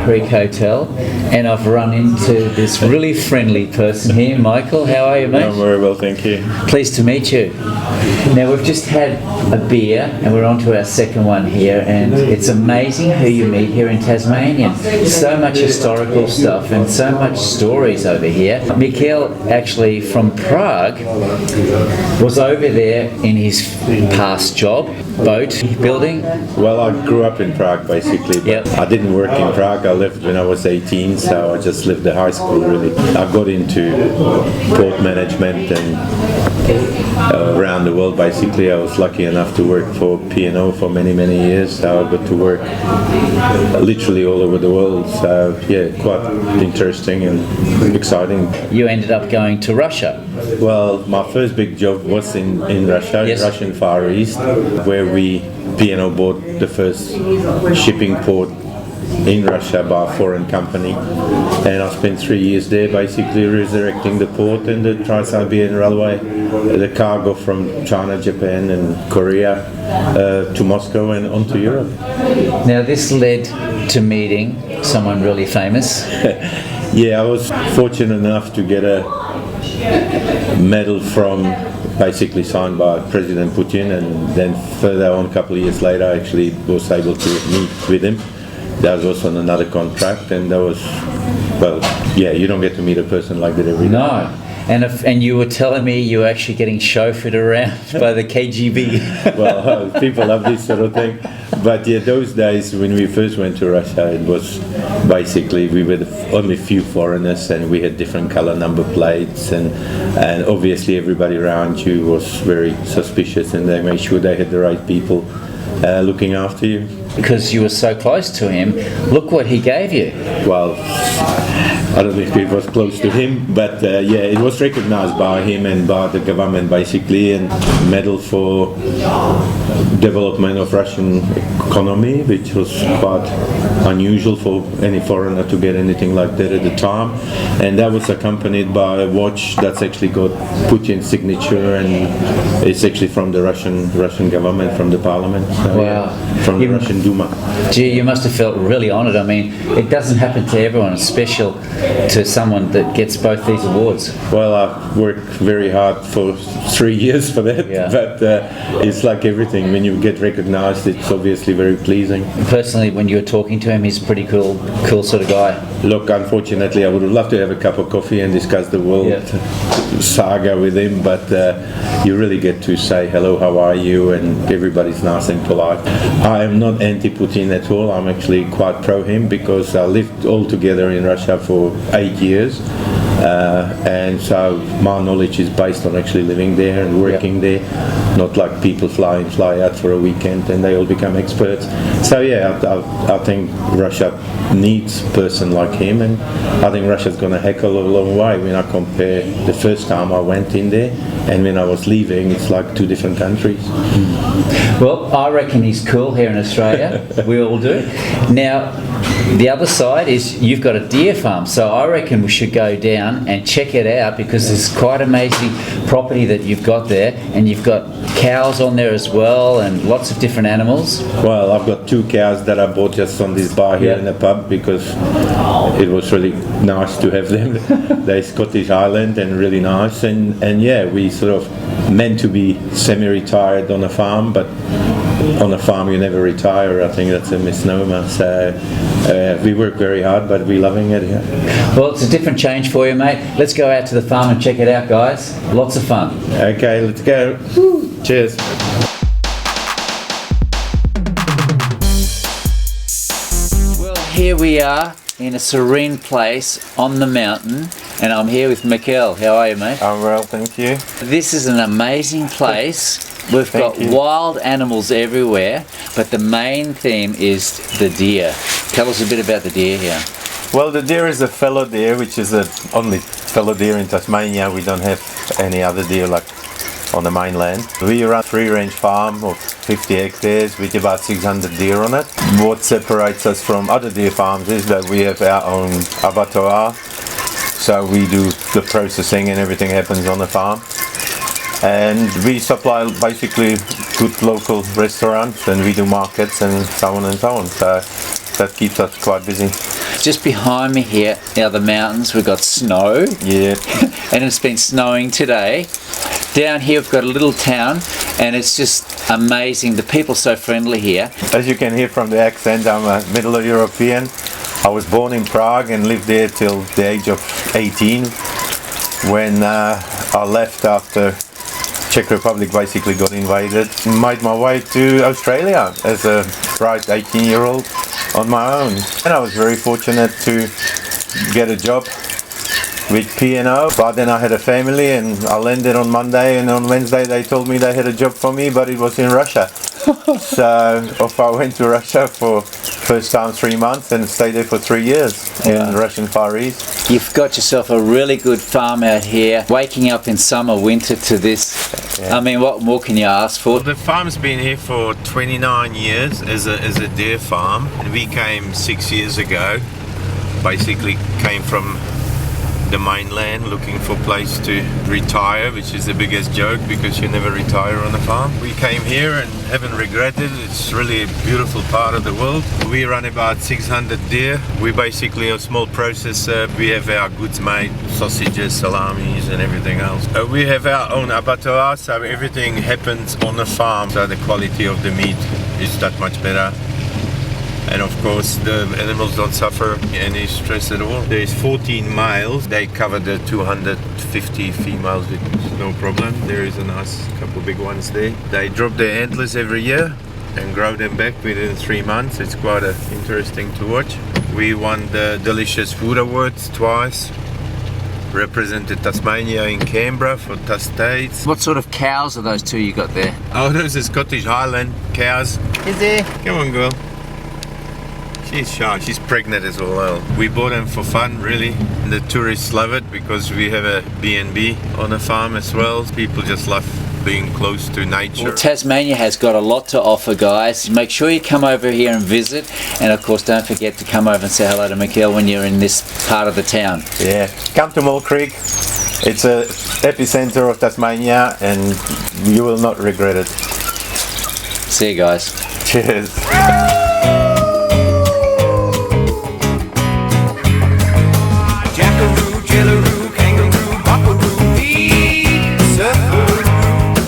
Creek Hotel, and I've run into this really friendly person here. Michael, how are you, mate? I'm very well, thank you. Pleased to meet you. Now, we've just had a beer, and we're on to our second one here, and it's amazing who you meet here in Tasmania. So much historical stuff and so much stories over here. Mikhail, actually from Prague, was over there in his past job, boat building. Well, I grew up in Prague basically, but I didn't work in Prague. I left when I was 18, so I just left the high school really. I got into port management and around the world basically. I was lucky enough to work for P&O for many years, so I got to work literally all over the world. So yeah, quite interesting and exciting. You ended up going to Russia. Well, my first big job was in Russia, Yes. Russian Far East, where we P&O bought the first shipping port in Russia by a foreign company, and I spent 3 years there basically resurrecting the port and the Trans-Siberian Railway, the cargo from China, Japan and Korea to Moscow and on to Europe. Now, this led to meeting someone really famous. Yeah, I was fortunate enough to get a medal from basically signed by President Putin, and then further on a couple of years later I actually was able to meet with him. That was on another contract, and that was, well, yeah, you don't get to meet a person like that every day. No. And you were telling me you were actually getting chauffeured around by the KGB. Well, people love this sort of thing. But yeah, those days when we first went to Russia, it was basically we were the only few foreigners, and we had different color number plates, and obviously everybody around you was very suspicious, and they made sure they had the right people looking after you. Because you were so close to him, look what he gave you. Well, I don't know if it was close to him, but yeah, it was recognized by him and by the government basically, and medal for development of Russian economy, which was quite unusual for any foreigner to get anything like that at the time. And that was accompanied by a watch that's actually got Putin's signature, and it's actually from the Russian government, from the parliament. So, Wow. yeah, from the Russian Duma. Gee, you must have felt really honoured. I mean, it doesn't happen to everyone. It's special to someone that gets both these awards. Well, I worked very hard for 3 years for that, Yeah. but it's like everything. When you get recognized, it's obviously very pleasing. Personally, when you were talking to him, he's a pretty cool sort of guy. Look, unfortunately, I would have loved to have a cup of coffee and discuss the world saga with him, but you really get to say hello, how are you, and everybody's nice and polite. I am not anti-Putin at all. I'm actually quite pro him, because I lived all together in Russia for 8 years. And so my knowledge is based on actually living there and working there, not like people fly in, fly out for a weekend and they all become experts. So yeah, I think Russia needs a person like him, and I think Russia's going to heckle a long way when I compare the first time I went in there and when I was leaving. It's like two different countries. Well, I reckon he's cool here in Australia. We all do. Now, the other side is you've got a deer farm, so I reckon we should go down and check it out, because it's quite amazing property that you've got there, and you've got cows on there as well and lots of different animals. Well, I've got 2 cows that I bought just on this bar here in the pub, because it was really nice to have them. They're Scottish Highland and really nice, and yeah, we sort of meant to be semi-retired on a farm, but on a farm you never retire. I think that's a misnomer. So we work very hard, but we're loving it here. Well, it's a different change for you, mate. Let's go out to the farm and check it out, guys. Lots of fun. Okay, let's go. Cheers. Well, here we are in a serene place on the mountain, and I'm here with Mikhail. How are you, mate? I'm well, thank you. This is an amazing place. We've got Thank you. wild animals everywhere, but the main theme is the deer. Tell us a bit about the deer here. Well, the deer is a fellow deer, which is the only fellow deer in Tasmania. We don't have any other deer like on the mainland. We run a free-range farm of 50 hectares with about 600 deer on it. What separates us from other deer farms is that we have our own abattoir, so we do the processing and everything happens on the farm. And we supply basically good local restaurants, and we do markets and so on and so on. So that keeps us quite busy. just behind me here are the mountains. We've got snow. Yeah. And it's been snowing today. Down here we've got a little town, and it's just amazing. The people are so friendly here. As you can hear from the accent, I'm a Middle European. I was born in Prague and lived there till the age of 18, when I left after Czech Republic basically got invaded. Made my way to Australia as a bright 18-year-old on my own. And I was very fortunate to get a job with P&O, but then I had a family and I landed on Monday, and on Wednesday they told me they had a job for me, but it was in Russia. So off I went to Russia for first time 3 months and stayed there for 3 years in Russian Far East. You've got yourself a really good farm out here, waking up in summer, winter to this. I mean, what more can you ask for? The farm's been here for 29 years as a deer farm, and we came 6 years ago. Basically came from the mainland looking for a place to retire, which is the biggest joke because you never retire on a farm. We came here and haven't regretted. It's really a beautiful part of the world. We run about 600 deer. We basically a small processor. We have our goods made, sausages, salamis and everything else. We have our own abattoir, so everything happens on the farm, so the quality of the meat is that much better. And of course the animals don't suffer any stress at all. There's 14 males. They cover the 250 females with no problem. There is a nice couple big ones there. They drop their antlers every year and grow them back within 3 months. It's quite interesting to watch. We won the Delicious Food Awards twice. Represented Tasmania in Canberra for Tastates. What sort of cows are those two you got there? Oh, those are Scottish Highland cows. Is there? Come on, girl. She's shy, she's pregnant as well. We bought them for fun, really. The tourists love it because we have a B&B on the farm as well. People just love being close to nature. Well, Tasmania has got a lot to offer, guys. Make sure you come over here and visit, and of course don't forget to come over and say hello to Mikhail when you're in this part of the town. Yeah, come to Mahr Creek. It's a epicenter of Tasmania and you will not regret it. See you guys. Cheers.